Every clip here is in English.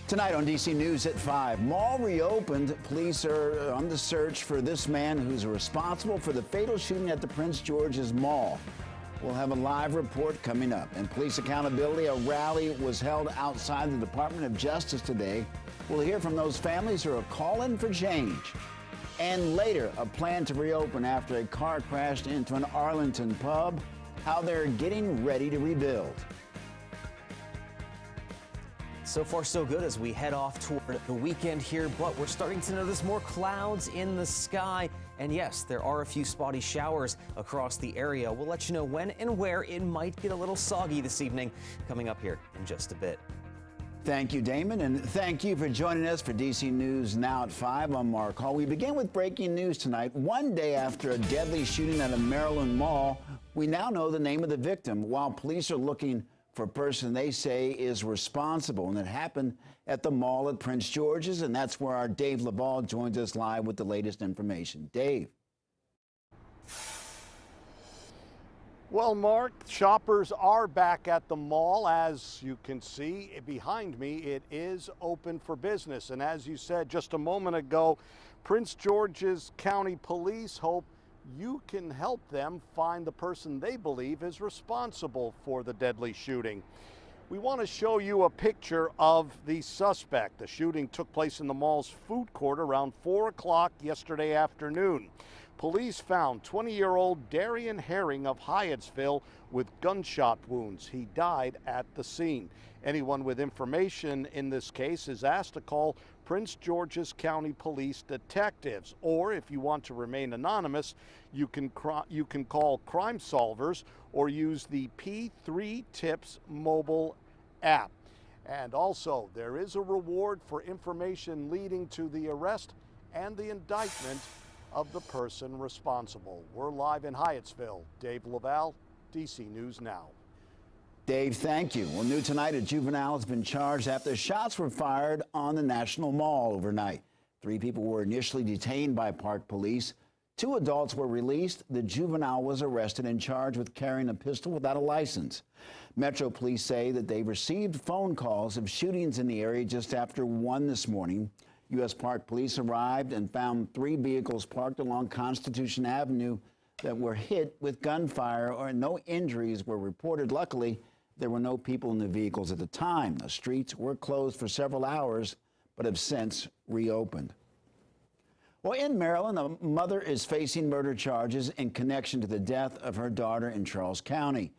Tonight on DC News at 5, mall reopened. Police are on the search for this man who's responsible for the fatal shooting at the Prince George's Mall. We'll have a live report coming up. And police accountability, a rally was held outside the Department of Justice today. We'll hear from those families who are calling for change. And later, a plan to reopen after a car crashed into an Arlington pub, how they're getting ready to rebuild. So far, so good as we head off toward the weekend here, but we're starting to notice more clouds in the sky. And yes, there are a few spotty showers across the area. We'll let you know when and where it might get a little soggy this evening, coming up here in just a bit. Thank you, Damon, and thank you for joining us for DC News Now at 5. I'm Mark Hall. We begin with breaking news tonight. One day after a deadly shooting at a Maryland mall, we now know the name of the victim, while police are looking for a person they say is responsible. And it happened at the mall at Prince George's, and that's where our Dave LaValle joins us live with the latest information. Dave. Well, Mark, shoppers are back at the mall. As you can see behind me, it is open for business. And as you said just a moment ago, Prince George's County Police hope you can help them find the person they believe is responsible for the deadly shooting. We want to show you a picture of the suspect. The shooting took place in the mall's food court around 4 o'clock yesterday afternoon. Police found 20-year-old Darian Herring of Hyattsville with gunshot wounds. He died at the scene. Anyone with information in this case is asked to call Prince George's County Police detectives, or if you want to remain anonymous, you can call Crime Solvers or use the P3 Tips mobile app. And also, there is a reward for information leading to the arrest and the indictment of the person responsible. We're live in Hyattsville. Dave LaValle, DC News Now. Dave, thank you. Well, new tonight, a juvenile has been charged after shots were fired on the National Mall overnight. 3 people were initially detained by Park Police. 2 adults were released. The juvenile was arrested and charged with carrying a pistol without a license. Metro Police say that they received phone calls of shootings in the area just after 1 this morning. U.S. Park Police arrived and found 3 vehicles parked along Constitution Avenue that were hit with gunfire, or no injuries were reported. Luckily, there were no people in the vehicles at the time. The streets were closed for several hours, but have since reopened. Well, in Maryland, a mother is facing murder charges in connection to the death of her daughter in Charles County.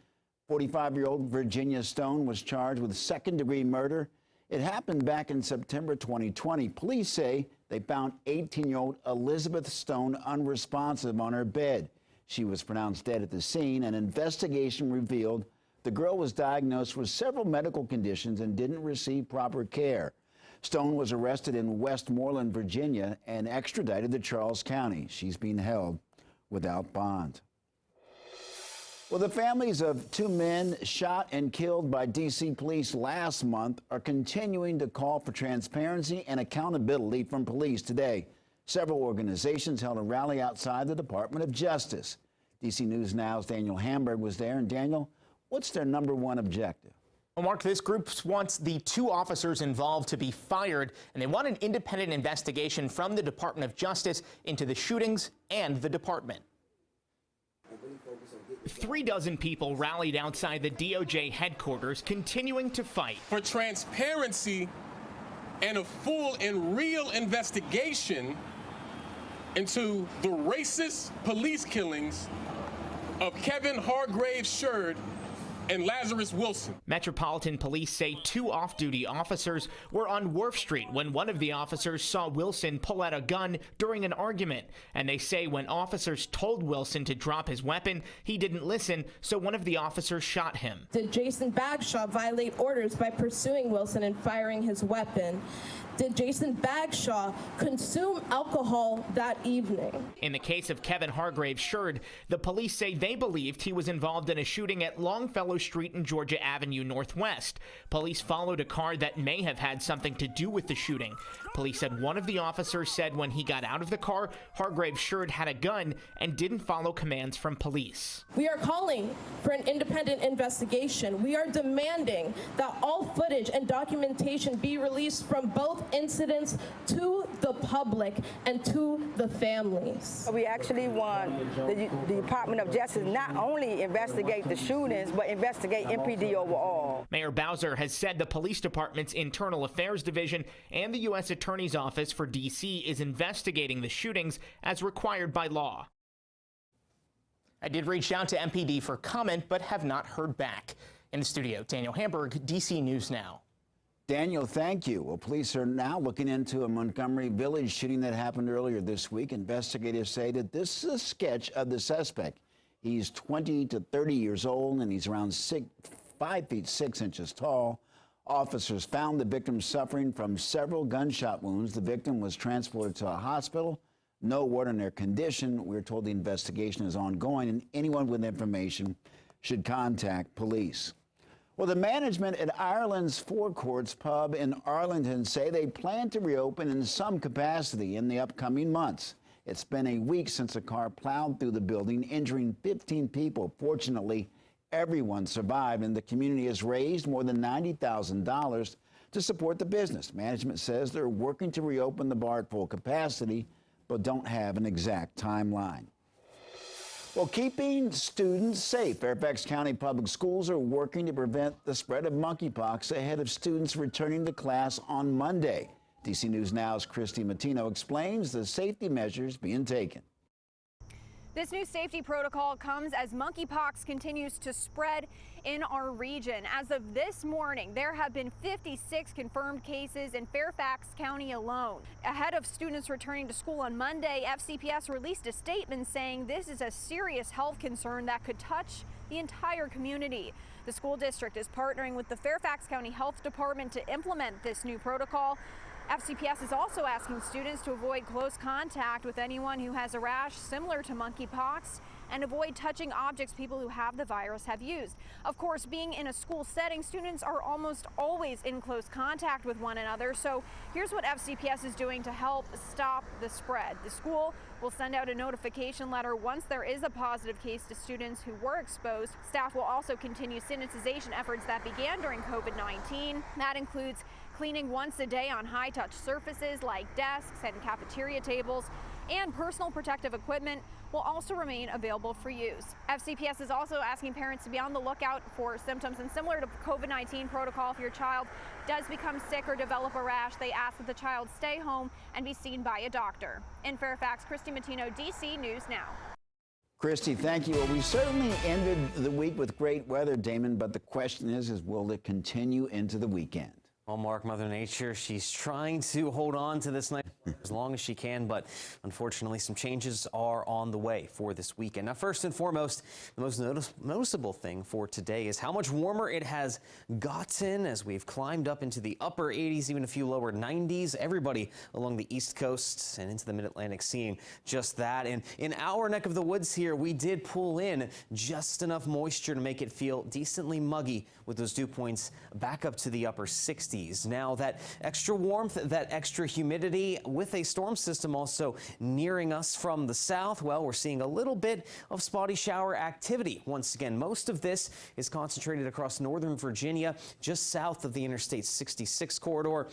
45-year-old Virginia Stone was charged with second-degree murder. It happened back in September 2020. Police say they found 18-year-old Elizabeth Stone unresponsive on her bed. She was pronounced dead at the scene. An investigation revealed the girl was diagnosed with several medical conditions and didn't receive proper care. Stone was arrested in Westmoreland, Virginia, and extradited to Charles County. She's being held without bond. Well, the families of 2 men shot and killed by D.C. police last month are continuing to call for transparency and accountability from police today. Several organizations held a rally outside the Department of Justice. DC News Now's Daniel Hamburg was there. And Daniel, what's their #1 objective? Well, Mark, this group wants the 2 officers involved to be fired, and they want an independent investigation from the Department of Justice into the shootings and the department. 36 people rallied outside the DOJ headquarters, continuing to fight for transparency and a full and real investigation into the racist police killings of Kevin Hargrave Sherd and Lazarus Wilson. Metropolitan Police say 2 off-duty officers were on Wharf Street when one of the officers saw Wilson pull out a gun during an argument. And they say when officers told Wilson to drop his weapon, he didn't listen, so one of the officers shot him. Did Jason Bagshaw violate orders by pursuing Wilson and firing his weapon? did Jason Bagshaw consume alcohol that evening? In the case of Kevin Hargrave Sherd, the police say they believed he was involved in a shooting at Longfellow Street and Georgia Avenue Northwest. Police followed a car that may have had something to do with the shooting. Police said one of the officers said when he got out of the car, Hargrave Sherd had a gun and didn't follow commands from police. We are calling for an independent investigation. We are demanding that all footage and documentation be released from both incidents to the public and to the families. We actually want the Department of Justice not only investigate the shootings, but investigate MPD overall. Mayor Bowser has said the police department's Internal Affairs Division and the U.S. Attorney's Office for D.C. is investigating the shootings as required by law. I did reach out to MPD for comment, but have not heard back. In the studio, Daniel Hamburg, DC News Now. Daniel, thank you. Well, police are now looking into a Montgomery Village shooting that happened earlier this week. Investigators say that this is a sketch of the suspect. He's 20 to 30 years old, and he's around 5 feet 6 inches tall. Officers found the victim suffering from several gunshot wounds. The victim was transported to a hospital. No word on their condition. We're told the investigation is ongoing, and anyone with information should contact police. Well, the management at Ireland's Four Courts pub in Arlington say they plan to reopen in some capacity in the upcoming months. It's been a week since a car plowed through the building, injuring 15 people. Fortunately, everyone survived, and the community has raised more than $90,000 to support the business. Management says they're working to reopen the bar at full capacity, but don't have an exact timeline. Well, keeping students safe, Fairfax County Public Schools are working to prevent the spread of monkeypox ahead of students returning to class on Monday. DC News Now's Christy Matino explains the safety measures being taken. This new safety protocol comes as monkeypox continues to spread in our region. As of this morning, there have been 56 confirmed cases in Fairfax County alone. Ahead of students returning to school on Monday, FCPS released a statement saying this is a serious health concern that could touch the entire community. The school district is partnering with the Fairfax County Health Department to implement this new protocol. FCPS is also asking students to avoid close contact with anyone who has a rash similar to monkeypox and avoid touching objects people who have the virus have used. Of course, being in a school setting, students are almost always in close contact with one another. So here's what FCPS is doing to help stop the spread. The school will send out a notification letter once there is a positive case to students who were exposed. Staff will also continue sanitization efforts that began during COVID-19. That includes cleaning once a day on high-touch surfaces like desks and cafeteria tables, and personal protective equipment will also remain available for use. FCPS is also asking parents to be on the lookout for symptoms, and similar to COVID-19 protocol, if your child does become sick or develop a rash, they ask that the child stay home and be seen by a doctor. In Fairfax, Christy Matino, DC News Now. Christy, thank you. Well, we certainly ended the week with great weather, Damon, but the question is will it continue into the weekend? Well, Mark, Mother Nature, she's trying to hold on to this night as long as she can, but unfortunately some changes are on the way for this weekend. Now, first and foremost, the most noticeable thing for today is how much warmer it has gotten as we've climbed up into the upper 80s, even a few lower 90s. Everybody along the East Coast and into the Mid-Atlantic seeing just that. And in our neck of the woods here, we did pull in just enough moisture to make it feel decently muggy with those dew points back up to the upper 60s. Now, that extra warmth, that extra humidity with a storm system also nearing us from the south, well, we're seeing a little bit of spotty shower activity. Once again, most of this is concentrated across northern Virginia, just south of the Interstate 66 corridor.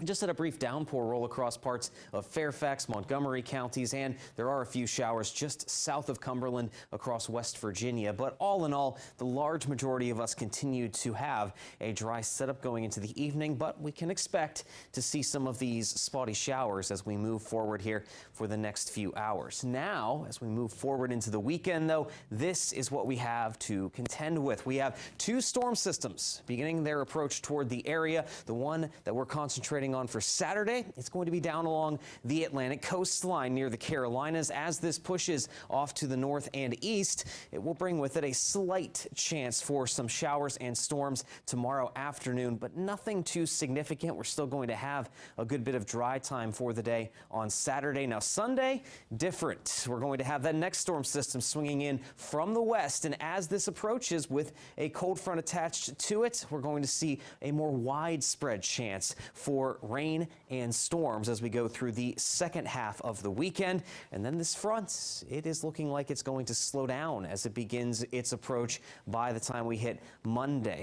Just had a brief downpour roll across parts of Fairfax, Montgomery counties, and there are a few showers just south of Cumberland across West Virginia. But all in all, the large majority of us continue to have a dry setup going into the evening, but we can expect to see some of these spotty showers as we move forward here for the next few hours. Now, as we move forward into the weekend, though, this is what we have to contend with. We have two storm systems beginning their approach toward the area. The one that we're concentrating coming on for Saturday. It's going to be down along the Atlantic coastline near the Carolinas. As this pushes off to the north and east, it will bring with it a slight chance for some showers and storms tomorrow afternoon, but nothing too significant. We're still going to have a good bit of dry time for the day on Saturday. Now Sunday, different. We're going to have that next storm system swinging in from the west, and as this approaches with a cold front attached to it, we're going to see a more widespread chance for rain and storms as we go through the second half of the weekend. And then this front, it is looking like it's going to slow down as it begins its approach by the time we hit Monday.